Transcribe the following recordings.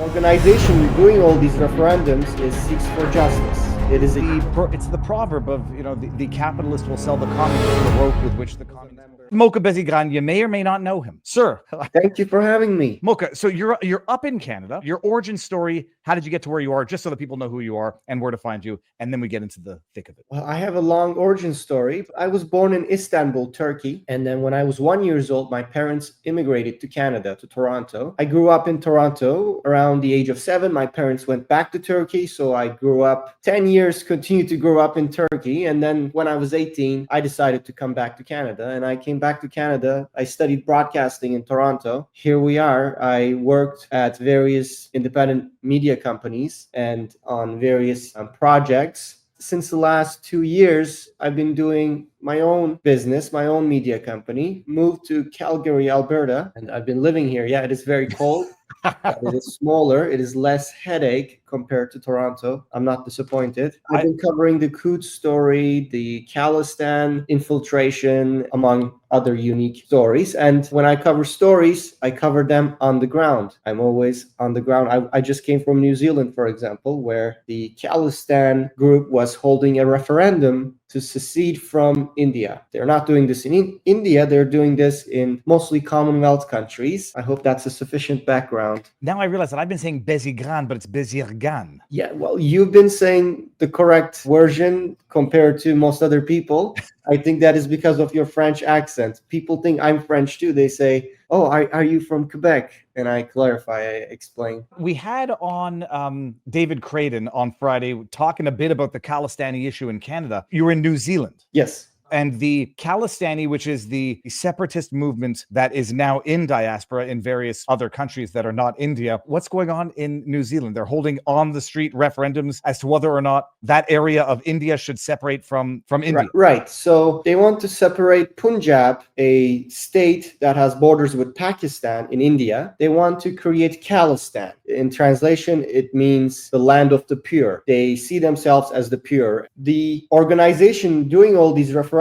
Organization doing all these referendums is seeks for justice. It is It's the proverb of, the capitalist will sell the communist the rope with which the communist... Mocha Bezirgan, you may or may not know him. Sir. Thank you for having me. Mocha, so you're up in Canada. Your origin story, how did you get to where you are, just so that people know who you are and where to find you, and then we get into the thick of it. Well, I have a long origin story. I was born in Istanbul, Turkey, and then when I was 1 year old, my parents immigrated to Canada, to Toronto. I grew up in Toronto. Around the age of 7, my parents went back to Turkey, so I grew up 10 years, continued to grow up in Turkey, and then when I was 18, I decided to come back to Canada, and I came back to Canada. I studied broadcasting in Toronto. Here we are. I worked at various independent media companies and on various projects. Since the last 2 years, I've been doing my own business, my own media company, moved to Calgary, Alberta, and I've been living here. Yeah, it is very cold. It is smaller. It is less headache compared to Toronto. I'm not disappointed. I've been covering the Quds story, the Khalistani infiltration, among other unique stories. And when I cover stories, I cover them on the ground. I'm always on the ground. I just came from New Zealand, for example, where the Khalistani group was holding a referendum to secede from India. They're not doing this in India. They're doing this in mostly Commonwealth countries. I hope that's a sufficient background. Now I realize that I've been saying Bezirgan, but it's Bezirgan. Yeah, well, you've been saying the correct version compared to most other people. I think that is because of your French accent. People think I'm French too. They say, "Oh, are you from Quebec?" And I clarify, I explain. We had on David Creighton on Friday talking a bit about the Khalistani issue in Canada. You were in New Zealand. Yes. And the Khalistani, which is the separatist movement that is now in diaspora in various other countries that are not India. What's going on in New Zealand? They're holding on the street referendums as to whether or not that area of India should separate from India. Right. So they want to separate Punjab, a state that has borders with Pakistan in India. They want to create Khalistan. In translation, it means the land of the pure. They see themselves as the pure. The organization doing all these referendums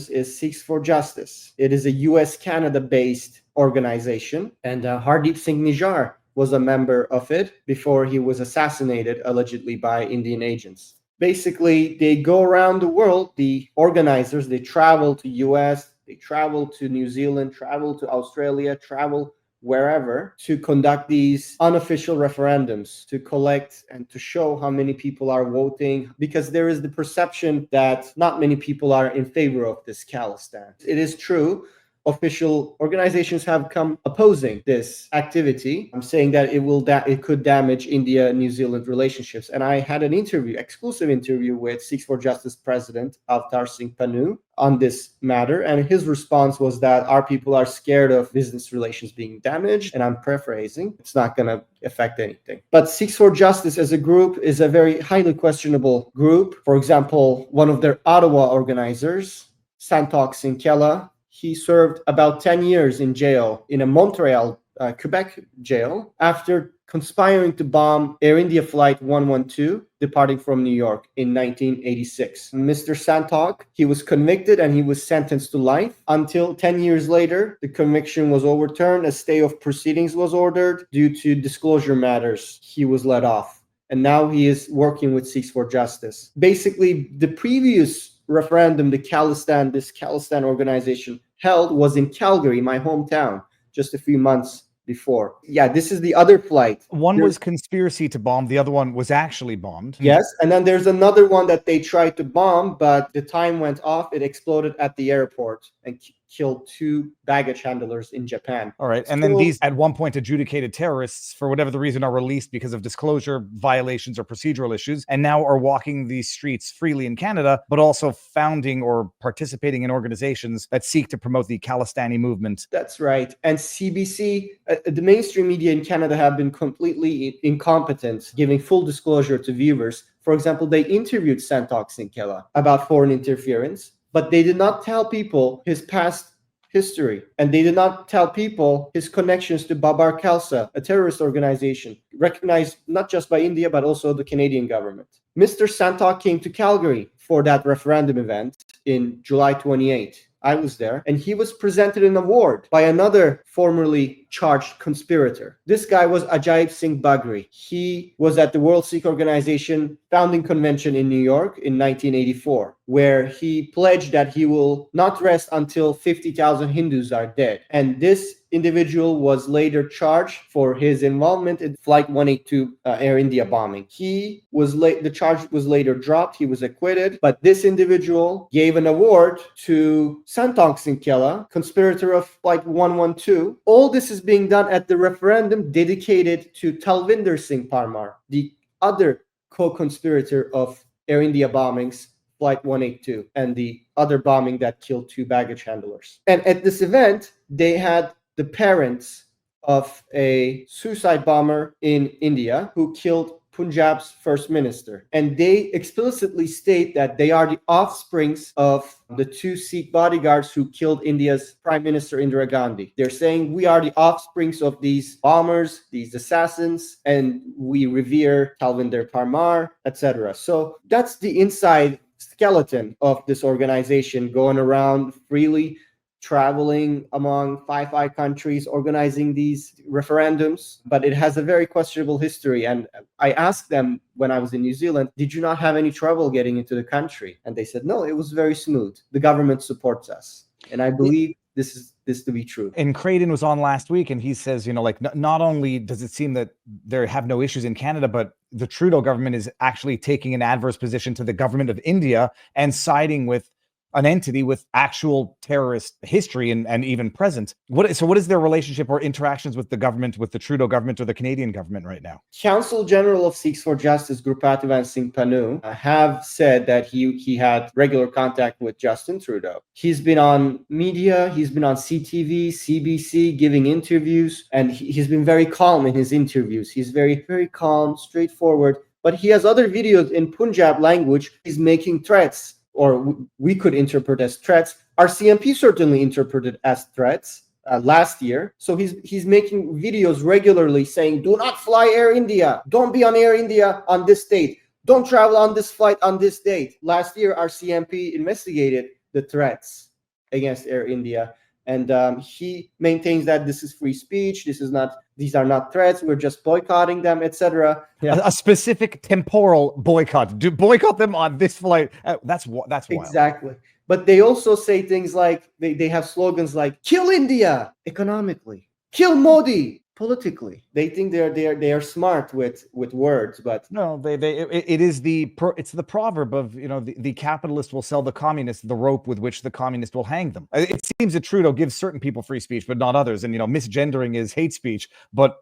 is Seeks for Justice. It is a US-Canada-based organization, and Hardeep Singh Nijjar was a member of it before he was assassinated, allegedly by Indian agents. Basically, they go around the world, the organizers, they travel to US, they travel to New Zealand, travel to Australia, travel wherever to conduct these unofficial referendums, to collect and to show how many people are voting, because there is the perception that not many people are in favor of this Khalistan. It is true. Official organizations have come opposing this activity. I'm saying that it could damage India-New Zealand relationships. And I had an exclusive interview with Seeks for Justice President Avtar Singh Panu on this matter. And his response was that our people are scared of business relations being damaged. And I'm paraphrasing. It's not going to affect anything. But Seeks for Justice as a group is a very highly questionable group. For example, one of their Ottawa organizers, Santokh Sinkela, he served about 10 years in jail, in a Montreal, Quebec jail, after conspiring to bomb Air India Flight 112, departing from New York in 1986. Mr. Santokh, he was convicted and he was sentenced to life until 10 years later, the conviction was overturned. A stay of proceedings was ordered due to disclosure matters. He was let off. And now he is working with Seeks for Justice. Basically, the previous referendum, this Khalistani organization held, was in Calgary, my hometown, just a few months before. Yeah, this is the other flight. One was conspiracy to bomb. The other one was actually bombed. Yes. And then there's another one that they tried to bomb, but the time went off. It exploded at the airport and killed 2 baggage handlers in Japan. All right. And then these, at one point, adjudicated terrorists, for whatever the reason, are released because of disclosure violations or procedural issues, and now are walking these streets freely in Canada, but also founding or participating in organizations that seek to promote the Khalistani movement. That's right. And CBC, the mainstream media in Canada have been completely incompetent, giving full disclosure to viewers. For example, they interviewed Santokh Sinkela about foreign interference, but they did not tell people his past history. And they did not tell people his connections to Babar Khalsa, a terrorist organization recognized not just by India, but also the Canadian government. Mr. Santokh came to Calgary for that referendum event in July 28. I was there, and he was presented an award by another formerly charged conspirator. This guy was Ajaib Singh Bagri. He was at the World Sikh Organization founding convention in New York in 1984, where he pledged that he will not rest until 50,000 Hindus are dead. And this individual was later charged for his involvement in Flight 182 Air India bombing. The charge was later dropped. He was acquitted, but this individual gave an award to Santong Singh Kela, conspirator of Flight 112. All this is being done at the referendum dedicated to Talvinder Singh Parmar, the other co-conspirator of Air India bombings, Flight 182, and the other bombing that killed 2 baggage handlers. And at this event, they had the parents of a suicide bomber in India who killed Punjab's first minister. And they explicitly state that they are the offsprings of the 2 Sikh bodyguards who killed India's Prime Minister Indira Gandhi. They're saying we are the offsprings of these bombers, these assassins, and we revere Talvinder Parmar, etc. So that's the inside skeleton of this organization, going around freely, traveling among 5 countries, organizing these referendums, but it has a very questionable history. And I asked them when I was in New Zealand, did you not have any trouble getting into the country? And they said, no, it was very smooth. The government supports us. And I believe this to be true. And Creighton was on last week, and he says, not only does it seem that there have no issues in Canada, but the Trudeau government is actually taking an adverse position to the government of India and siding with an entity with actual terrorist history and even present. So what is their relationship or interactions with the government, with the Trudeau government or the Canadian government right now? Counsel General of Sikhs for Justice, Gurpativan Singh Panu, have said that he had regular contact with Justin Trudeau. He's been on media, he's been on CTV, CBC, giving interviews, and he's been very calm in his interviews. He's very, very calm, straightforward, but he has other videos in Punjab language. He's making threats, or we could interpret as threats. Our CMP certainly interpreted as threats last year. So he's making videos regularly saying, do not fly Air India. Don't be on Air India on this date. Don't travel on this flight on this date. Last year, our CMP investigated the threats against Air India. And he maintains that this is free speech. These are not threats. We're just boycotting them, etc. Yeah. A specific temporal boycott. Do boycott them on this flight. That's wild. Exactly. But they also say things like they have slogans like "Kill India" economically, "Kill Modi" politically. They think they are smart with words, but no, it's the proverb of the capitalist will sell the communist the rope with which the communist will hang them. It seems that Trudeau gives certain people free speech but not others, and misgendering is hate speech, but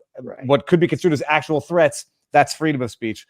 what could be construed as actual threats, that's freedom of speech.